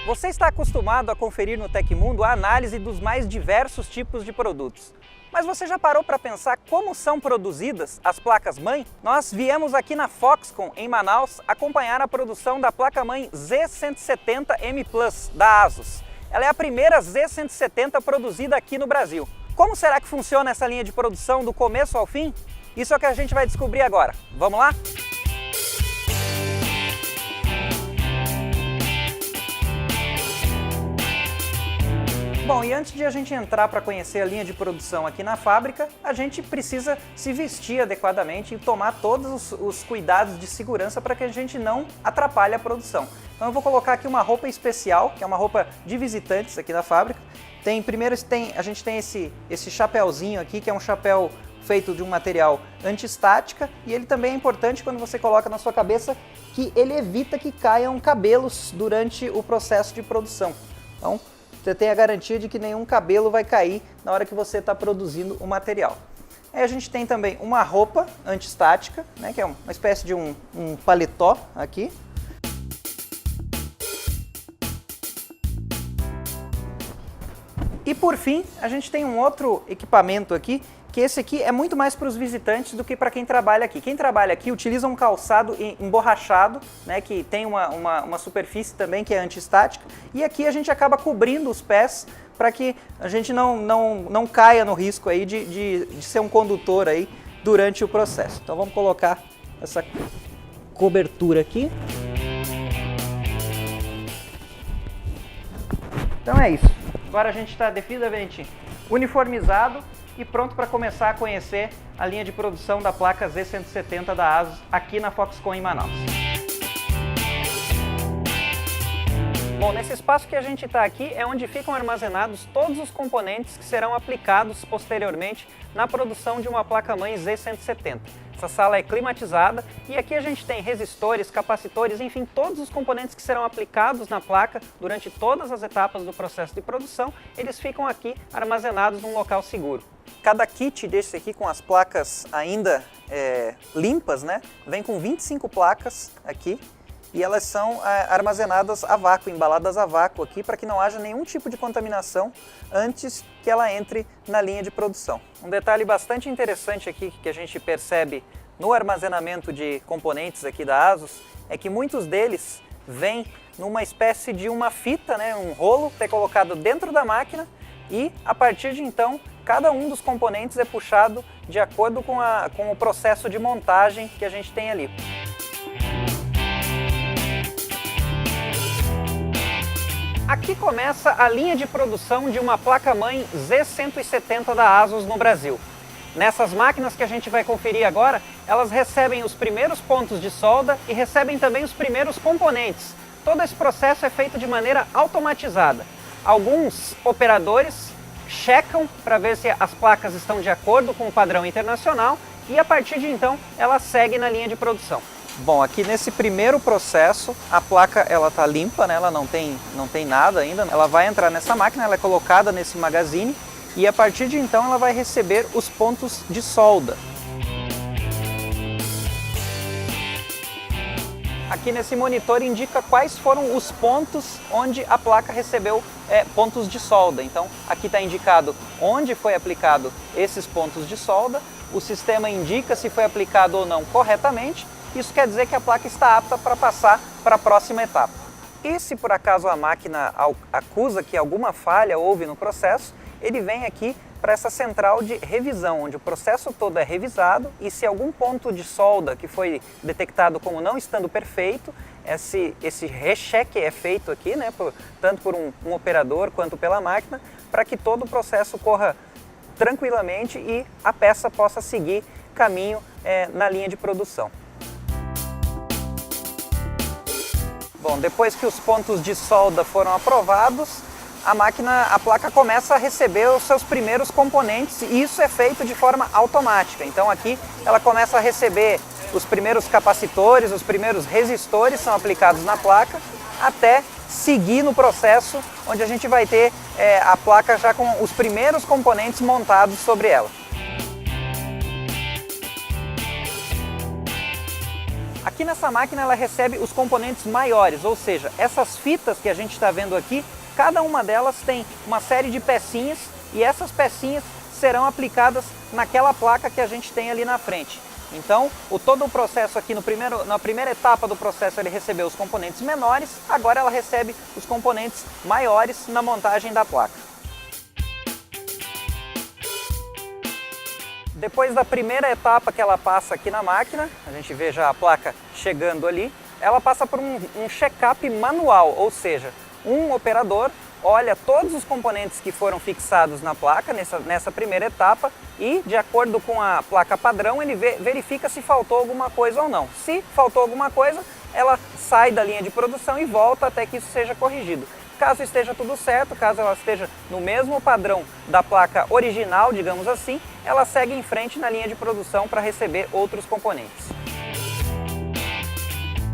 Você está acostumado a conferir no Tecmundo a análise dos mais diversos tipos de produtos. Mas você já parou para pensar como são produzidas as placas-mãe? Nós viemos aqui na Foxconn, em Manaus, acompanhar a produção da placa-mãe Z170M Plus, da ASUS. Ela é a primeira Z170 produzida aqui no Brasil. Como será que funciona essa linha de produção do começo ao fim? Isso é o que a gente vai descobrir agora. Vamos lá? Bom, e antes de a gente entrar para conhecer a linha de produção aqui na fábrica, a gente precisa se vestir adequadamente e tomar todos os cuidados de segurança para que a gente não atrapalhe a produção. Então eu vou colocar aqui uma roupa especial, que é uma roupa de visitantes aqui da fábrica. A gente tem esse chapéuzinho aqui, que é um chapéu feito de um material anti-estática, e ele também é importante quando você coloca na sua cabeça, que ele evita que caiam cabelos durante o processo de produção. Então, você tem a garantia de que nenhum cabelo vai cair na hora que você está produzindo o material. Aí a gente tem também uma roupa anti-estática, né, que é uma espécie de um paletó aqui. E por fim, a gente tem um outro equipamento aqui, que esse aqui é muito mais para os visitantes do que para quem trabalha aqui. Quem trabalha aqui utiliza um calçado emborrachado, né, que tem uma superfície também que é anti-estática, e aqui a gente acaba cobrindo os pés para que a gente não caia no risco aí de ser um condutor aí durante o processo. Então vamos colocar essa cobertura aqui. Então é isso. Agora a gente está devidamente uniformizado e pronto para começar a conhecer a linha de produção da placa Z170 da ASUS aqui na Foxconn em Manaus. Bom, nesse espaço que a gente está aqui é onde ficam armazenados todos os componentes que serão aplicados posteriormente na produção de uma placa-mãe Z170. Essa sala é climatizada e aqui a gente tem resistores, capacitores, enfim, todos os componentes que serão aplicados na placa durante todas as etapas do processo de produção, eles ficam aqui armazenados num local seguro. Cada kit desse aqui com as placas ainda limpas, né, vem com 25 placas aqui e elas são armazenadas a vácuo, embaladas a vácuo aqui para que não haja nenhum tipo de contaminação antes que ela entre na linha de produção. Um detalhe bastante interessante aqui que a gente percebe no armazenamento de componentes aqui da ASUS é que muitos deles vêm numa espécie de uma fita, né, um rolo que é colocado dentro da máquina e a partir de então cada um dos componentes é puxado de acordo com o processo de montagem que a gente tem ali. Aqui começa a linha de produção de uma placa-mãe Z170 da ASUS no Brasil. Nessas máquinas que a gente vai conferir agora, elas recebem os primeiros pontos de solda e recebem também os primeiros componentes. Todo esse processo é feito de maneira automatizada. Alguns operadores checam para ver se as placas estão de acordo com o padrão internacional e a partir de então ela segue na linha de produção. Bom, aqui nesse primeiro processo a placa ela está limpa, né? Ela não tem nada ainda. Ela vai entrar nessa máquina, ela é colocada nesse magazine e a partir de então ela vai receber os pontos de solda. Aqui nesse monitor indica quais foram os pontos onde a placa recebeu pontos de solda. Então aqui está indicado onde foi aplicado esses pontos de solda, o sistema indica se foi aplicado ou não corretamente, isso quer dizer que a placa está apta para passar para a próxima etapa. E se por acaso a máquina acusa que alguma falha houve no processo, ele vem aqui para essa central de revisão, onde o processo todo é revisado e se algum ponto de solda que foi detectado como não estando perfeito, esse recheque é feito aqui, né, tanto por um operador quanto pela máquina, para que todo o processo corra tranquilamente e a peça possa seguir caminho na linha de produção. Bom, depois que os pontos de solda foram aprovados, a placa começa a receber os seus primeiros componentes e isso é feito de forma automática. Então aqui ela começa a receber os primeiros capacitores, os primeiros resistores são aplicados na placa até seguir no processo onde a gente vai ter a placa já com os primeiros componentes montados sobre ela. Aqui nessa máquina ela recebe os componentes maiores, ou seja, essas fitas que a gente está vendo aqui, cada uma delas tem uma série de pecinhas e essas pecinhas serão aplicadas naquela placa que a gente tem ali na frente. Então, todo o processo aqui, na primeira etapa do processo ele recebeu os componentes menores, agora ela recebe os componentes maiores na montagem da placa. Depois da primeira etapa que ela passa aqui na máquina, a gente vê já a placa chegando ali, ela passa por um check-up manual, ou seja, um operador olha todos os componentes que foram fixados na placa nessa primeira etapa e, de acordo com a placa padrão, ele verifica se faltou alguma coisa ou não. Se faltou alguma coisa, ela sai da linha de produção e volta até que isso seja corrigido. Caso esteja tudo certo, caso ela esteja no mesmo padrão da placa original, digamos assim, ela segue em frente na linha de produção para receber outros componentes.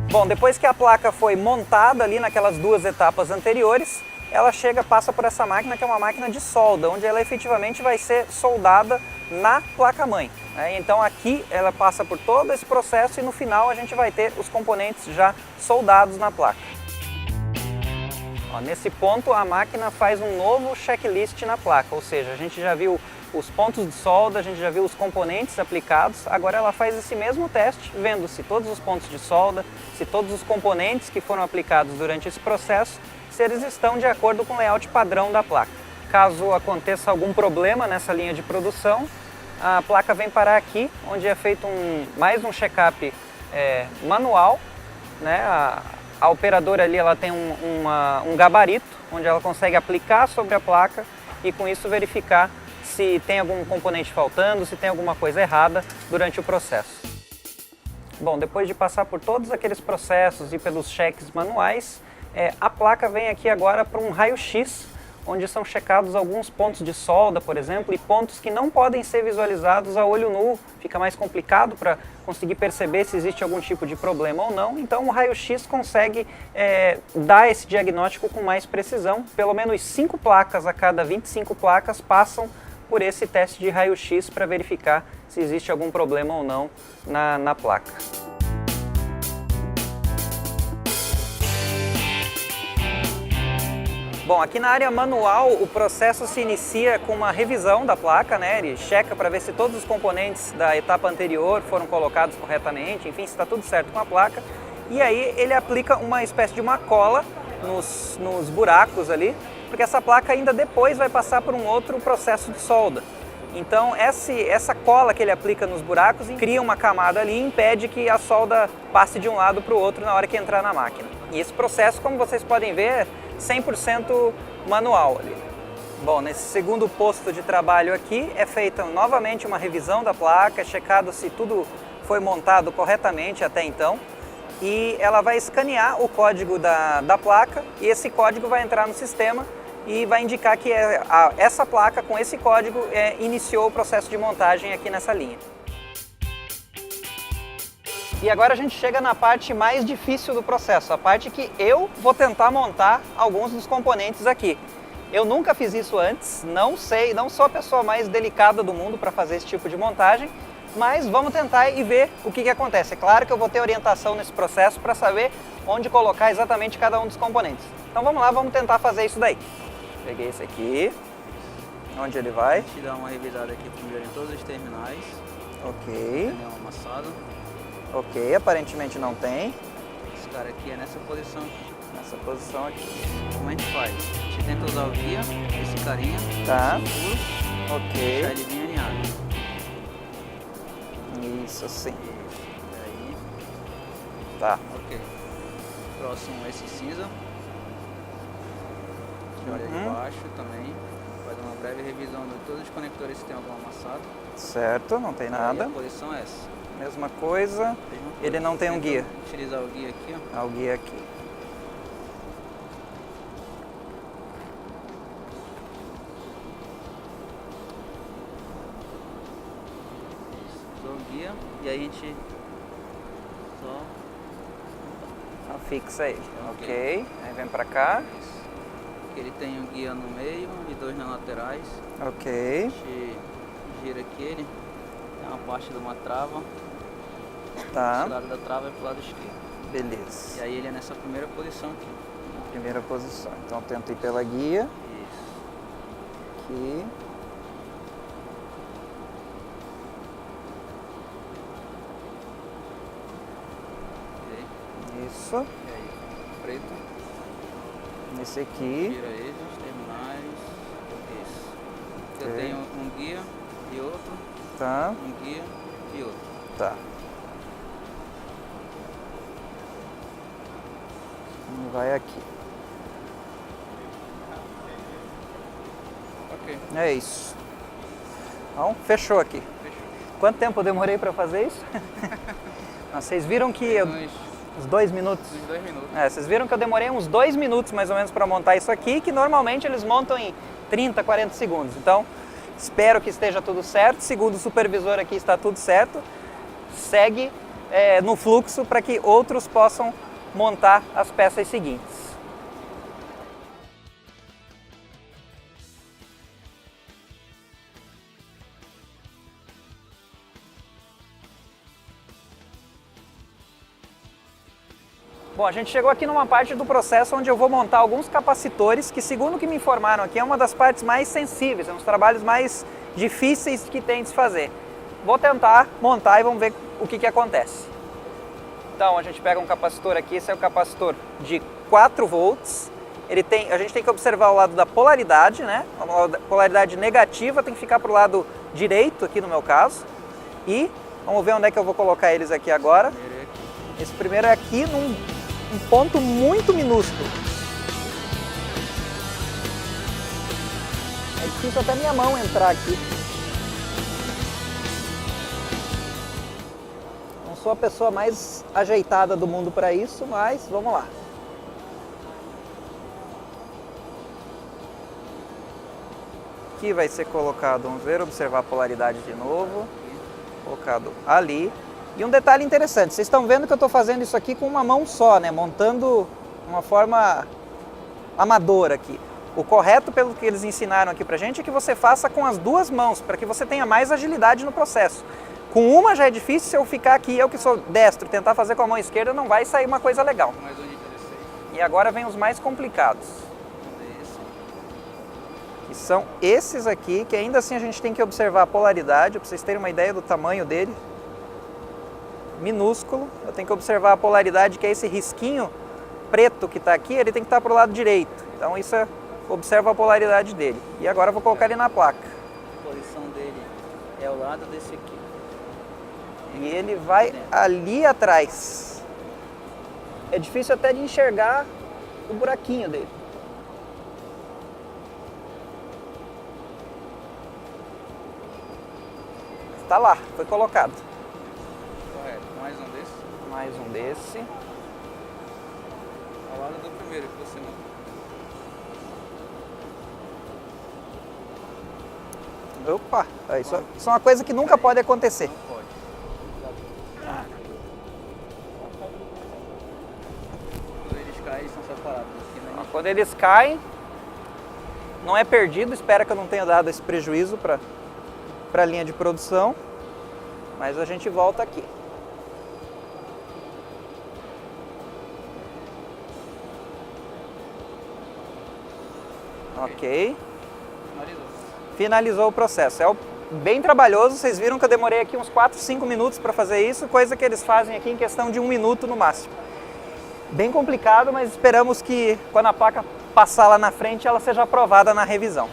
Bom, depois que a placa foi montada ali naquelas duas etapas anteriores, ela passa por essa máquina que é uma máquina de solda, onde ela efetivamente vai ser soldada na placa-mãe. Então aqui ela passa por todo esse processo e no final a gente vai ter os componentes já soldados na placa. Nesse ponto a máquina faz um novo checklist na placa, ou seja, a gente já viu os pontos de solda, a gente já viu os componentes aplicados, agora ela faz esse mesmo teste, vendo se todos os pontos de solda, se todos os componentes que foram aplicados durante esse processo, se eles estão de acordo com o layout padrão da placa. Caso aconteça algum problema nessa linha de produção, a placa vem parar aqui, onde é feito mais um check-up manual, né? A operadora ali ela tem um gabarito, onde ela consegue aplicar sobre a placa e com isso verificar se tem algum componente faltando, se tem alguma coisa errada durante o processo. Bom, depois de passar por todos aqueles processos e pelos cheques manuais, a placa vem aqui agora para um raio-x, onde são checados alguns pontos de solda, por exemplo, e pontos que não podem ser visualizados a olho nu. Fica mais complicado para conseguir perceber se existe algum tipo de problema ou não. Então o raio-x consegue dar esse diagnóstico com mais precisão. Pelo menos 5 placas a cada 25 placas passam por esse teste de raio-x para verificar se existe algum problema ou não na placa. Bom, aqui na área manual o processo se inicia com uma revisão da placa, né? Ele checa para ver se todos os componentes da etapa anterior foram colocados corretamente, enfim, se está tudo certo com a placa. E aí ele aplica uma espécie de uma cola nos buracos ali, porque essa placa ainda depois vai passar por um outro processo de solda. Então essa cola que ele aplica nos buracos cria uma camada ali e impede que a solda passe de um lado para o outro na hora que entrar na máquina. E esse processo, como vocês podem ver, 100% manual ali. Bom, nesse segundo posto de trabalho aqui é feita novamente uma revisão da placa, é checado se tudo foi montado corretamente até então e ela vai escanear o código da placa e esse código vai entrar no sistema e vai indicar que essa placa com esse código iniciou o processo de montagem aqui nessa linha. E agora a gente chega na parte mais difícil do processo, a parte que eu vou tentar montar alguns dos componentes aqui. Eu nunca fiz isso antes, não sou a pessoa mais delicada do mundo para fazer esse tipo de montagem, mas vamos tentar e ver o que acontece. É claro que eu vou ter orientação nesse processo para saber onde colocar exatamente cada um dos componentes. Então vamos lá, vamos tentar fazer isso daí. Peguei esse aqui, onde ele vai? A gente dá uma revisada aqui primeiro em todos os terminais. Ok. Tem um amassado. Ok, aparentemente não tem. Esse cara aqui é nessa posição aqui. Nessa posição aqui. Como a gente faz? A gente tenta usar o guia, esse carinha, tá. puro, Ok. deixar ele bem alinhado. Isso, sim. E aí, Tá. ok. Próximo esse cinza. A gente olha de baixo também. Faz uma breve revisão de todos os conectores se tem algum amassado. Certo, não tem nada. E a posição é essa. Mesma coisa. Ele não tem um guia. Utilizar o guia aqui, ó. Ah, o guia aqui. Usou o guia e aí a gente só Fixa ele. Ok. Ok. Aí vem pra cá. isso. Aqui ele tem um guia no meio e 2 nas laterais. Ok. A gente gira aqui ele. Tem uma parte de uma trava. Tá. Esse lado da trava é pro lado esquerdo. Beleza. E aí ele é nessa primeira posição aqui. Primeira posição. Então tento ir pela guia. Isso. Aqui. Ok. Isso. E aí, preto. Esse aqui. Tira ele, os terminais. Isso. Eu Ok. tenho um guia e outro. Tá. Um guia e outro. Tá. Vai aqui. Ok. É isso. Então, fechou aqui. Fechou. Quanto tempo eu demorei para fazer isso? Não, vocês viram que eu... uns 2 minutos. Uns 2 minutos. Vocês viram que eu demorei uns 2 minutos mais ou menos para montar isso aqui, que normalmente eles montam em 30, 40 segundos. Então, espero que esteja tudo certo. Segundo o supervisor aqui, está tudo certo. Segue no fluxo para que outros possam montar as peças seguintes. Bom, a gente chegou aqui numa parte do processo onde eu vou montar alguns capacitores que, segundo o que me informaram aqui, é uma das partes mais sensíveis, é um dos trabalhos mais difíceis que tem de se fazer. Vou tentar montar e vamos ver o que acontece. Então, a gente pega um capacitor aqui, esse é um capacitor de 4 volts. A gente tem que observar o lado da polaridade, né? A polaridade negativa tem que ficar para o lado direito, aqui no meu caso. E vamos ver onde é que eu vou colocar eles aqui agora. Esse primeiro é aqui num ponto muito minúsculo. É difícil até minha mão entrar aqui. Não sou a pessoa mais ajeitada do mundo para isso, mas vamos lá. Aqui vai ser colocado, vamos ver, observar a polaridade de novo. Colocado ali. E um detalhe interessante, vocês estão vendo que eu estou fazendo isso aqui com uma mão só, né? Montando uma forma amadora aqui. O correto, pelo que eles ensinaram aqui pra gente, é que você faça com as 2 mãos, para que você tenha mais agilidade no processo. Com uma já é difícil, se eu ficar aqui, eu que sou destro, tentar fazer com a mão esquerda, não vai sair uma coisa legal. Mais onde interessei. E agora vem os mais complicados. Que são esses aqui, que ainda assim a gente tem que observar a polaridade, para vocês terem uma ideia do tamanho dele. Minúsculo, eu tenho que observar a polaridade, que é esse risquinho preto que está aqui, ele tem que estar para o lado direito. Então isso observa a polaridade dele. E agora eu vou colocar ele na placa. A posição dele é ao lado desse aqui. E ele vai ali atrás. É difícil até de enxergar o buraquinho dele. Está lá, foi colocado. Correto. Mais um desse. Mais um desse. Ao lado do primeiro que você montou. Opa, isso é uma coisa que nunca pode acontecer. Não pode. Quando eles caem, eles são separados. Aqui, né? Quando eles caem, não é perdido, espero que eu não tenha dado esse prejuízo para a linha de produção, mas a gente volta aqui. Ok. Finalizou o processo. Bem trabalhoso, vocês viram que eu demorei aqui uns 4, 5 minutos para fazer isso, coisa que eles fazem aqui em questão de 1 minuto no máximo. Bem complicado, mas esperamos que quando a placa passar lá na frente, ela seja aprovada na revisão.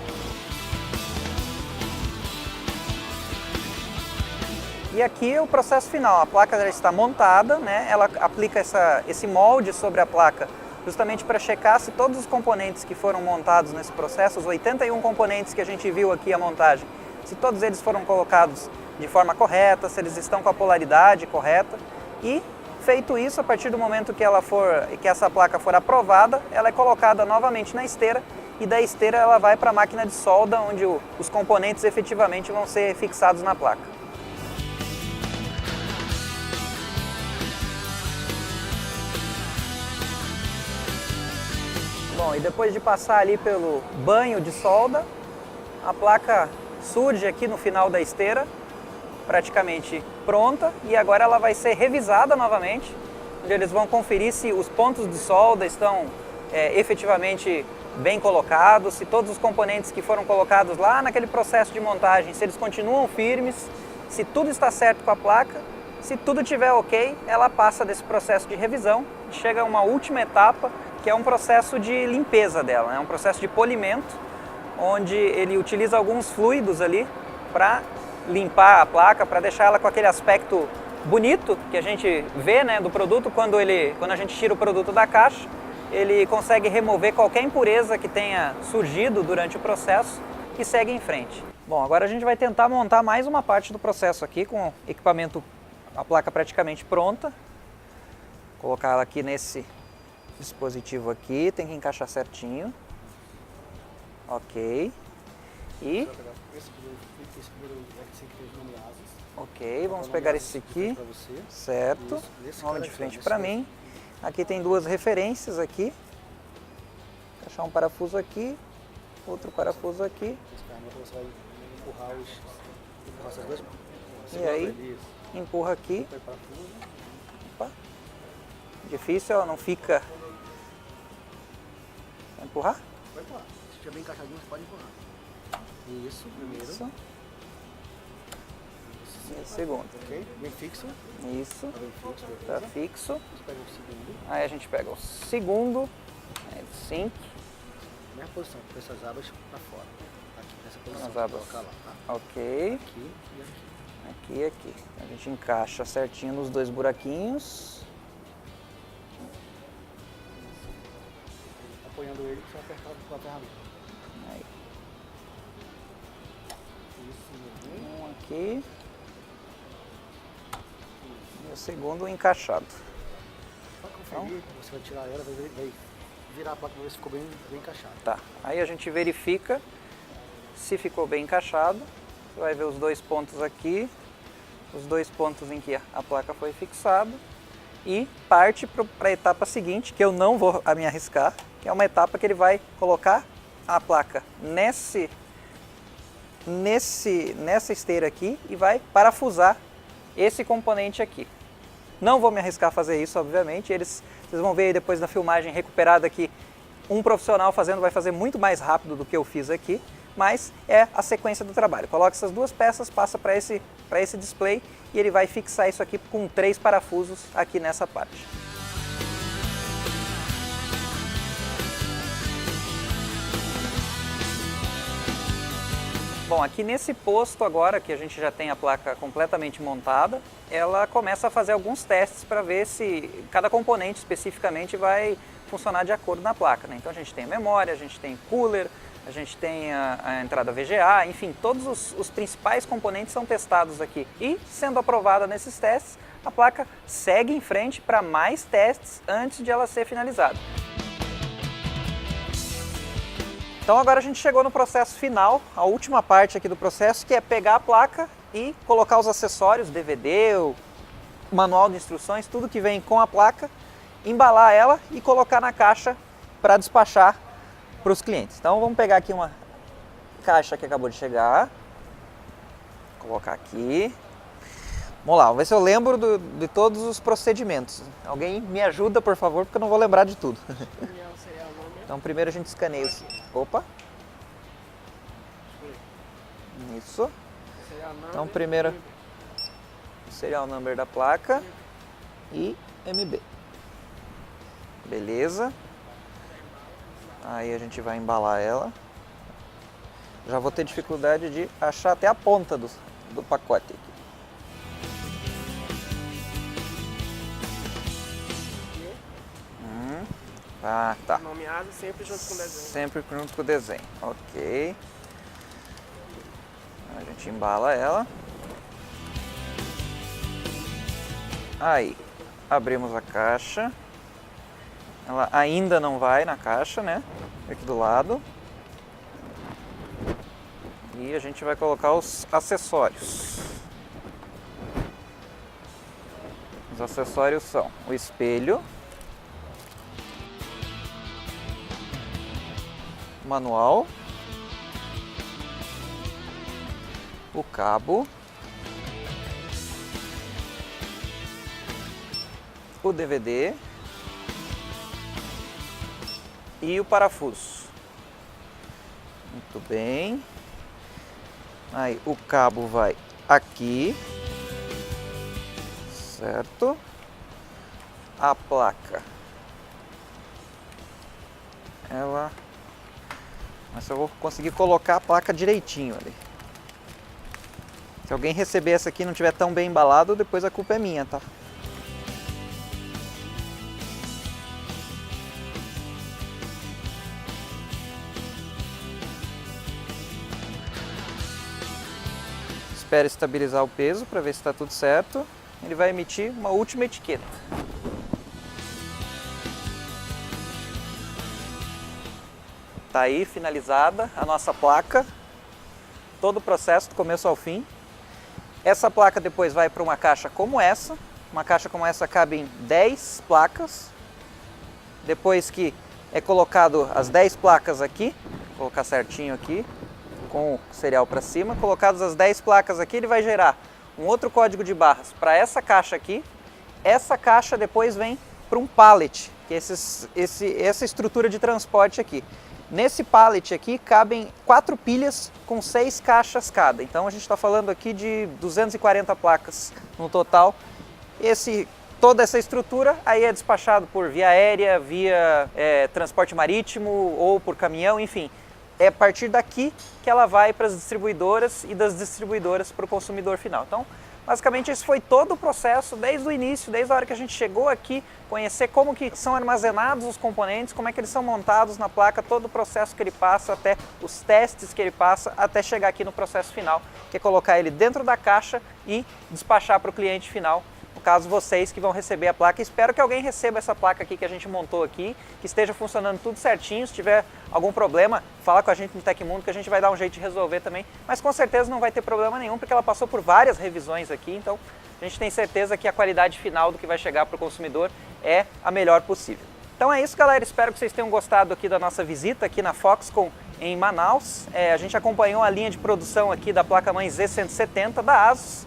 E aqui é o processo final, a placa já está montada, né? Ela aplica esse molde sobre a placa justamente para checar se todos os componentes que foram montados nesse processo, os 81 componentes que a gente viu aqui a montagem, se todos eles foram colocados de forma correta, se eles estão com a polaridade correta. E feito isso, a partir do momento que essa placa for aprovada, ela é colocada novamente na esteira e da esteira ela vai para a máquina de solda, onde os componentes efetivamente vão ser fixados na placa. Bom, e depois de passar ali pelo banho de solda, a placa surge aqui no final da esteira praticamente pronta e agora ela vai ser revisada novamente, onde eles vão conferir se os pontos de solda estão efetivamente bem colocados, se todos os componentes que foram colocados lá naquele processo de montagem, se eles continuam firmes, se tudo está certo com a placa. Se tudo estiver ok, ela passa desse processo de revisão e chega a uma última etapa, que é um processo de limpeza dela, é um processo de polimento, onde ele utiliza alguns fluidos ali para limpar a placa, para deixar ela com aquele aspecto bonito que a gente vê, né, do produto quando a gente tira o produto da caixa. Ele consegue remover qualquer impureza que tenha surgido durante o processo e segue em frente. Bom, agora a gente vai tentar montar mais uma parte do processo aqui com o equipamento, a placa praticamente pronta. Colocar ela aqui nesse dispositivo aqui, tem que encaixar certinho. Ok. E... ok, vamos pegar esse aqui. Certo. Nome de frente para mim. Aqui tem duas referências aqui. Encaixar um parafuso aqui, outro parafuso aqui. E aí, empurra aqui. Opa. Difícil, ela não fica... Vai empurrar? Vai empurrar. Se estiver bem encaixadinho, você pode empurrar. Isso, primeiro. Isso. E o segundo. Ok, bem fixo. Isso. Tá bem fixo, Tá beleza. fixo. Você pega o segundo. Aí a gente pega o segundo. Aí o sync. Mesma posição, com essas abas pra fora. Aqui, nessa posição. As abas. Colocar lá, tá? Ok. Aqui e aqui. Aqui e aqui. A gente encaixa certinho nos dois buraquinhos. Apoiando ele, você vai apertar com a ferramenta. Aí. Isso, Um aqui. E o segundo encaixado. Pra conferir, você vai tirar ela, vai virar a placa pra ver se ficou bem encaixado. Tá. Aí a gente verifica se ficou bem encaixado. Você vai ver os dois pontos aqui, os dois pontos em que a placa foi fixada e parte para a etapa seguinte, que eu não vou me arriscar, que é uma etapa que ele vai colocar a placa nessa esteira aqui e vai parafusar esse componente aqui. Não vou me arriscar a fazer isso, obviamente. Vocês vão ver aí depois da filmagem recuperada que um profissional fazendo vai fazer muito mais rápido do que eu fiz aqui, mas é a sequência do trabalho. Coloca essas duas peças, passa para esse display e ele vai fixar isso aqui com 3 parafusos aqui nessa parte. Bom, aqui nesse posto agora, que a gente já tem a placa completamente montada, ela começa a fazer alguns testes para ver se cada componente especificamente vai funcionar de acordo na placa, né? Então a gente tem a memória, a gente tem cooler, a gente tem a entrada VGA, enfim, todos os principais componentes são testados aqui. E, sendo aprovada nesses testes, a placa segue em frente para mais testes antes de ela ser finalizada. Então agora a gente chegou no processo final, a última parte aqui do processo, que é pegar a placa e colocar os acessórios, DVD, o manual de instruções, tudo que vem com a placa, embalar ela e colocar na caixa para despachar para os clientes. Então vamos pegar aqui uma caixa que acabou de chegar, colocar aqui. Vamos lá, vamos ver se eu lembro de todos os procedimentos. Alguém me ajuda, por favor, porque eu não vou lembrar de tudo. Então primeiro a gente escaneia os... Opa! Isso. Então primeiro serial number da placa e MB. Beleza. Aí a gente vai embalar ela. Já vou ter dificuldade de achar até a ponta do pacote aqui. Ah, tá. Nomeado sempre junto com o desenho. Sempre junto com o desenho. Ok. A gente embala ela. Aí, abrimos a caixa. Ela ainda não vai na caixa, né? Aqui do lado. E a gente vai colocar os acessórios. Os acessórios são o espelho, manual, o cabo o DVD e o parafuso. Muito bem. Aí o cabo vai aqui, certo? A placa, ela... Mas eu vou conseguir colocar a placa direitinho ali. Se alguém receber essa aqui e não tiver tão bem embalado, depois a culpa é minha, tá? Espera estabilizar o peso para ver se está tudo certo. Ele vai emitir uma última etiqueta. Tá aí finalizada a nossa placa. Todo o processo do começo ao fim. Essa placa depois vai para uma caixa como essa. Uma caixa como essa cabe em 10 placas. Depois que é colocado as 10 placas aqui, vou colocar certinho aqui, com o serial para cima, colocadas as 10 placas aqui, ele vai gerar um outro código de barras para essa caixa aqui. Essa caixa depois vem para um pallet, que é essa estrutura de transporte aqui. Nesse pallet aqui cabem 4 pilhas com 6 caixas cada. Então a gente está falando aqui de 240 placas no total. Toda essa estrutura aí é despachado por via aérea, via transporte marítimo ou por caminhão, enfim. É a partir daqui que ela vai para as distribuidoras e das distribuidoras para o consumidor final. Então, basicamente, esse foi todo o processo, desde o início, desde a hora que a gente chegou aqui, conhecer como que são armazenados os componentes, como é que eles são montados na placa, todo o processo que ele passa, até os testes que ele passa, até chegar aqui no processo final, que é colocar ele dentro da caixa e despachar para o cliente final. No caso, vocês que vão receber a placa. Espero que alguém receba essa placa aqui que a gente montou aqui, que esteja funcionando tudo certinho. Se tiver algum problema, fala com a gente no Tecmundo que a gente vai dar um jeito de resolver também. Mas com certeza não vai ter problema nenhum, porque ela passou por várias revisões aqui. Então, a gente tem certeza que a qualidade final do que vai chegar para o consumidor é a melhor possível. Então é isso, galera. Espero que vocês tenham gostado aqui da nossa visita aqui na Foxconn em Manaus. A gente acompanhou a linha de produção aqui da placa-mãe Z170 da ASUS.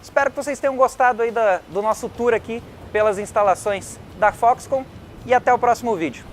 Espero que vocês tenham gostado aí do nosso tour aqui pelas instalações da Foxconn e até o próximo vídeo.